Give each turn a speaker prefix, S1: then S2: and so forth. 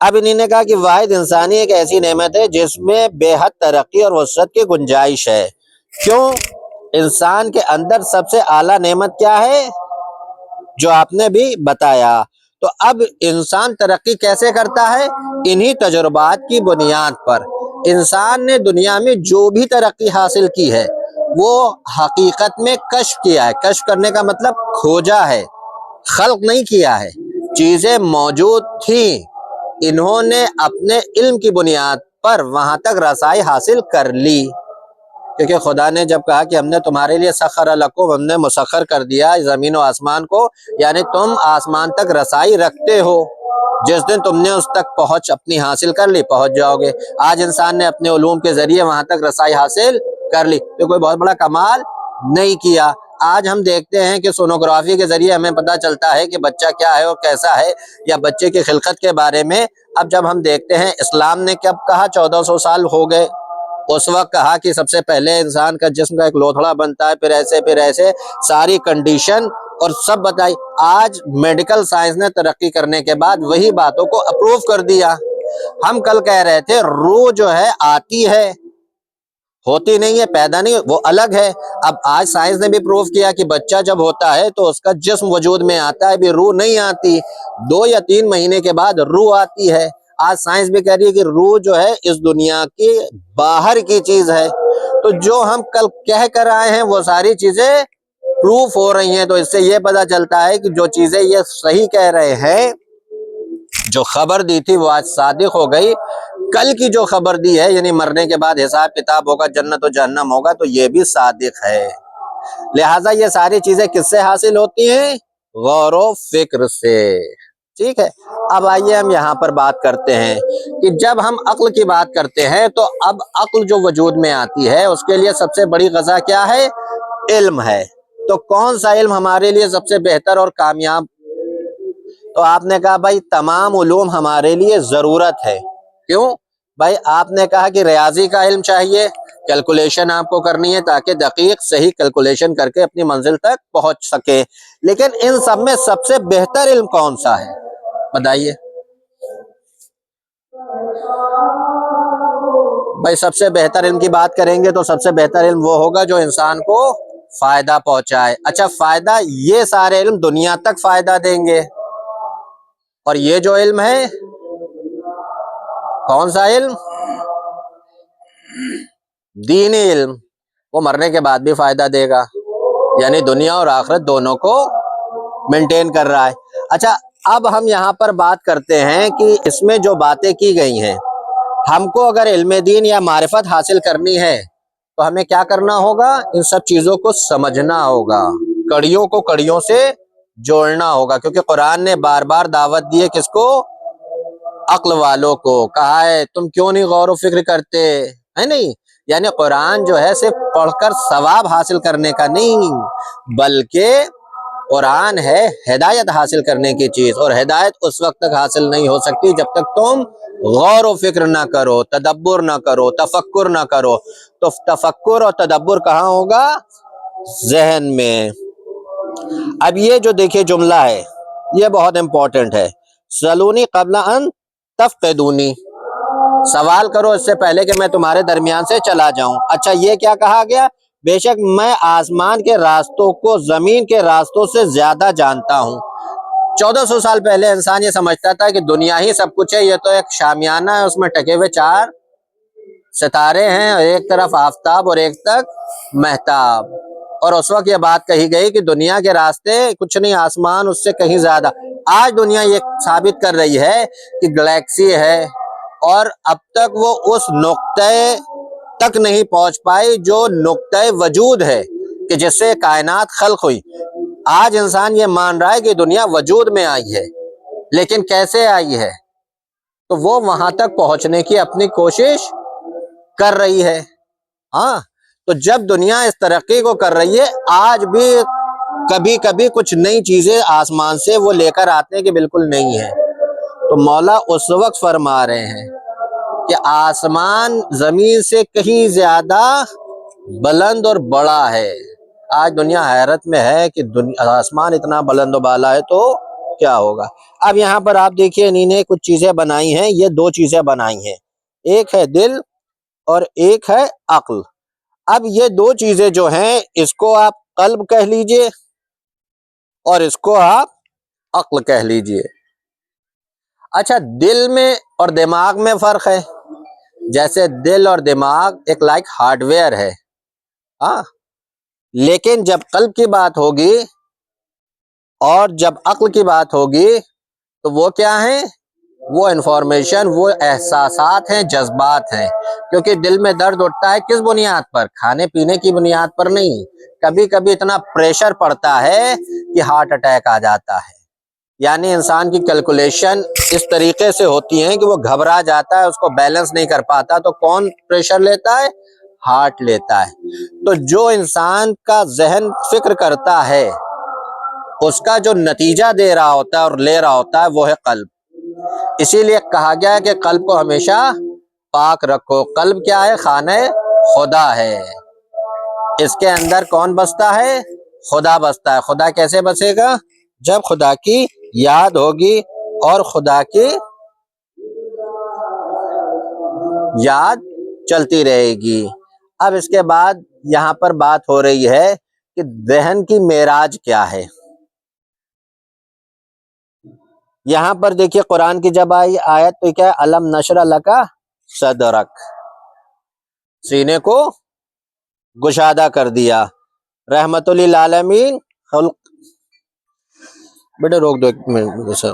S1: اب انہوں نے کہا کہ واحد انسانی ایک ایسی نعمت ہے جس میں بے حد ترقی اور وسعت کی گنجائش ہے۔ کیوں؟ انسان کے اندر سب سے اعلیٰ نعمت کیا ہے؟ جو آپ نے بھی بتایا۔ تو اب انسان ترقی کیسے کرتا ہے؟ انہی تجربات کی بنیاد پر۔ انسان نے دنیا میں جو بھی ترقی حاصل کی ہے وہ حقیقت میں کشف کیا ہے۔ کشف کرنے کا مطلب کھوجا ہے، خلق نہیں کیا ہے۔ چیزیں موجود تھیں، انہوں نے اپنے علم کی بنیاد پر وہاں تک رسائی حاصل کر لی، کیونکہ خدا نے جب کہا کہ ہم نے تمہارے لیے سخر لکم، ہم نے مسخر کر دیا زمین و آسمان کو، یعنی تم آسمان تک رسائی رکھتے ہو، جس دن تم نے اس تک پہنچ اپنی حاصل کر لی پہنچ جاؤ گے۔ آج انسان نے اپنے علوم کے ذریعے وہاں تک رسائی حاصل کر لی تو کوئی بہت بڑا کمال نہیں کیا۔ آج ہم دیکھتے ہیں کہ سونوگرافی کے ذریعے ہمیں پتہ چلتا ہے کہ بچہ کیا ہے اور کیسا ہے، یا بچے کی خلقت کے بارے میں۔ اب جب ہم دیکھتے ہیں اسلام نے کب کہا 1400 سال ہو گئے، اس وقت کہا کہ سب سے پہلے انسان کا جسم کا ایک لوتھڑا بنتا ہے، پھر ایسے ساری کنڈیشن اور سب بتائی۔ آج میڈیکل سائنس نے ترقی کرنے کے بعد وہی باتوں کو اپروو کر دیا۔ ہم کل کہہ رہے تھے روح جو ہے آتی ہے، ہوتی نہیں ہے، پیدا نہیں، وہ الگ ہے۔ اب آج سائنس نے بھی پروو کیا کہ بچہ جب ہوتا ہے تو اس کا جسم وجود میں آتا ہے، بھی روح نہیں آتی، 2 یا 3 مہینے کے بعد روح آتی ہے۔ آج سائنس بھی کہہ رہی ہے کہ روح جو ہے اس دنیا کی باہر کی چیز ہے۔ تو جو ہم کل کہہ کر آئے ہیں وہ ساری چیزیں پروف ہو رہی ہیں۔ تو اس سے یہ پتہ چلتا ہے کہ جو چیزیں یہ صحیح کہہ رہے ہیں، جو خبر دی تھی وہ آج صادق ہو گئی۔ کل کی جو خبر دی ہے یعنی مرنے کے بعد حساب کتاب ہوگا، جنت و جہنم ہوگا، تو یہ بھی صادق ہے۔ لہٰذا یہ ساری چیزیں کس سے حاصل ہوتی ہیں؟ غور و فکر سے۔ ٹھیک ہے، اب آئیے ہم یہاں پر بات کرتے ہیں کہ جب ہم عقل کی بات کرتے ہیں تو اب عقل جو وجود میں آتی ہے اس کے لیے سب سے بڑی غذا کیا ہے؟ علم ہے۔ تو کون سا علم ہمارے لیے سب سے بہتر اور کامیاب؟ تو آپ نے کہا بھائی تمام علوم ہمارے لیے ضرورت ہے۔ کیوں؟ بھائی آپ نے کہا کہ ریاضی کا علم چاہیے، کیلکولیشن آپ کو کرنی ہے تاکہ دقیق صحیح کیلکولیشن کر کے اپنی منزل تک پہنچ سکے، لیکن ان سب میں سب سے بہتر علم کون سا ہے؟ بتائیے بھائی، سب سے بہتر علم کی بات کریں گے تو سب سے بہتر علم وہ ہوگا جو انسان کو فائدہ پہنچائے۔ اچھا، فائدہ، یہ سارے علم دنیا تک فائدہ دیں گے، اور یہ جو علم ہے کون سا علم؟ دینی علم، وہ مرنے کے بعد بھی فائدہ دے گا، یعنی دنیا اور آخرت دونوں کو مینٹین کر رہا ہے۔ اچھا، اب ہم یہاں پر بات کرتے ہیں کہ اس میں جو باتیں کی گئی ہیں، ہم کو اگر علم دین یا معرفت حاصل کرنی ہے تو ہمیں کیا کرنا ہوگا؟ ان سب چیزوں کو سمجھنا ہوگا، کڑیوں کو کڑیوں سے جوڑنا ہوگا، کیونکہ قرآن نے بار بار دعوت دی ہے کس کو؟ عقل والوں کو۔ کہا ہے تم کیوں نہیں غور و فکر کرتے، ہے نہیں؟ یعنی قرآن جو ہے صرف پڑھ کر ثواب حاصل کرنے کا نہیں، بلکہ قرآن ہے ہدایت حاصل کرنے کی چیز، اور ہدایت اس وقت تک حاصل نہیں ہو سکتی جب تک تم غور و فکر نہ کرو، تدبر نہ کرو، تفکر نہ کرو۔ تو تفکر اور تدبر کہاں ہوگا؟ ذہن میں۔ اب یہ جو دیکھیے جملہ ہے یہ بہت امپورٹنٹ ہے، سلونی قبل ان تفقدونی، سوال کرو اس سے پہلے کہ میں تمہارے درمیان سے چلا جاؤں۔ اچھا، یہ کیا کہا گیا؟ بے شک میں آسمان کے راستوں کو زمین کے راستوں سے زیادہ جانتا ہوں۔ 1400 سال پہلے انسان یہ سمجھتا تھا کہ دنیا ہی سب کچھ ہے، یہ تو ایک شامیانہ ہے، اس میں ٹکے ہوئے 4 ستارے ہیں، اور ایک طرف آفتاب اور ایک تک مہتاب، اور اس وقت یہ بات کہی گئی کہ دنیا کے راستے کچھ نہیں، آسمان اس سے کہیں زیادہ۔ آج دنیا یہ ثابت کر رہی ہے کہ گلیکسی ہے، اور اب تک وہ اس نقطے تک نہیں پہنچ پائی جو نقطہ وجود ہے کہ جس سے کائنات خلق ہوئی۔ آج انسان یہ مان رہا ہے کہ دنیا وجود میں آئی ہے، لیکن کیسے آئی ہے؟ تو وہ وہاں تک پہنچنے کی اپنی کوشش کر رہی ہے۔ ہاں، تو جب دنیا اس ترقی کو کر رہی ہے، آج بھی کبھی کبھی کچھ نئی چیزیں آسمان سے وہ لے کر آتے ہیں کہ بالکل نہیں ہے، تو مولا اس وقت فرما رہے ہیں کہ آسمان زمین سے کہیں زیادہ بلند اور بڑا ہے۔ آج دنیا حیرت میں ہے کہ آسمان اتنا بلند و بالا ہے تو کیا ہوگا. اب یہاں پر آپ دیکھیے انہی نے کچھ چیزیں بنائی ہیں، یہ دو چیزیں بنائی ہیں، ایک ہے دل اور ایک ہے عقل. اب یہ دو چیزیں جو ہیں اس کو آپ قلب کہہ لیجئے اور اس کو آپ عقل کہہ لیجئے. اچھا، دل میں اور دماغ میں فرق ہے. جیسے دل اور دماغ ایک لائک ہارڈ ویئر ہے، ہاں، لیکن جب قلب کی بات ہوگی اور جب عقل کی بات ہوگی تو وہ کیا ہیں؟ وہ انفارمیشن، وہ احساسات ہیں، جذبات ہیں. کیونکہ دل میں درد اٹھتا ہے کس بنیاد پر؟ کھانے پینے کی بنیاد پر نہیں. کبھی کبھی اتنا پریشر پڑتا ہے کہ ہارٹ اٹیک آ جاتا ہے. یعنی انسان کی کیلکولیشن اس طریقے سے ہوتی ہیں کہ وہ گھبرا جاتا ہے، اس کو بیلنس نہیں کر پاتا، تو کون پریشر لیتا ہے؟ ہارٹ لیتا ہے. تو جو انسان کا ذہن فکر کرتا ہے اس کا جو نتیجہ دے رہا ہوتا ہے اور لے رہا ہوتا ہے وہ ہے قلب. اسی لیے کہا گیا ہے کہ قلب کو ہمیشہ پاک رکھو. قلب کیا ہے؟ خانہ خدا ہے. اس کے اندر کون بستا ہے؟ خدا بستا ہے. خدا کیسے بسے گا؟ جب خدا کی یاد ہوگی اور خدا کی یاد چلتی رہے گی. اب اس کے بعد یہاں پر بات ہو رہی ہے کہ ذہن کی معراج کیا ہے. یہاں پر دیکھیے قرآن کی جب آئی آیت تو کیا ہے؟ الم نشرح لک صدرک، سینے کو گشادہ کر دیا. رحمت للعالمین خلق. بیٹا روک دو ایک منٹ.